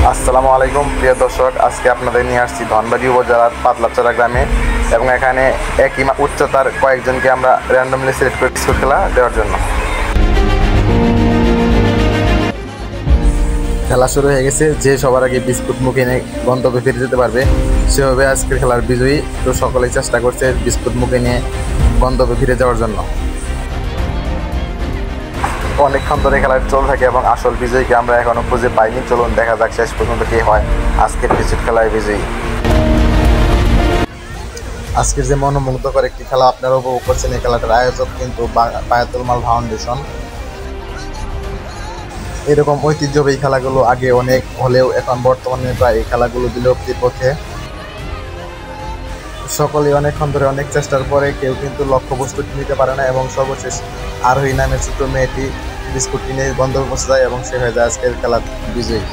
আসসালামু আলাইকুম প্রিয় দর্শক, আজকে আপনাদের নিয়ে আসছি ধনবাড়ী উপজেলার পাতলাচড়া গ্রামে এবং এখানে একই উচ্চতার কয়েকজনকে আমরা র্যান্ডমলি সিলেক্ট করে বিস্কুট খেলা দেওয়ার জন্য। খেলা শুরু হয়ে গেছে। যে সবার আগে বিস্কুট মুখে নিয়ে গন্তব্যে ফিরে যেতে পারবে সে হবে আজকের খেলার বিজয়ী। তো সকলেই চেষ্টা করছে বিস্কুট মুখে নিয়ে গন্তব্যে ফিরে যাওয়ার জন্য। অনেকক্ষণ ধরে খেলার চল থাকে এবং আসল বিজয়ীকে আমরা এখনো খুঁজে পাইনি। চলুন দেখা যাক শেষ পর্যন্ত কে হয় আজকের বিস্কুট খেলায় বিজয়ী। আজকের যে মনোমুগ্ধকর একটি খেলা আপনারা উপভোগ করছেন, এই খেলাটার আয়োজক কিন্তু বায়াতুল মাল ফাউন্ডেশন। এরকম ঐতিহ্যবাহী খেলাগুলো আগে অনেক হলেও এখন বর্তমানে প্রায় এই খেলাগুলো বিলুপ্তির পথে। সকলেই অনেকক্ষণ ধরে অনেক চেষ্টার পরে কেউ কিন্তু লক্ষ্যবস্তুটি নিতে পারে না এবং সর্বশেষ আরোহী নামের ছোট মেয়েটি বিস্কুট কিনে গন্তব্যে পৌঁছে যায় এবং সে হয়ে যায় আজকের খেলার বিজয়ী।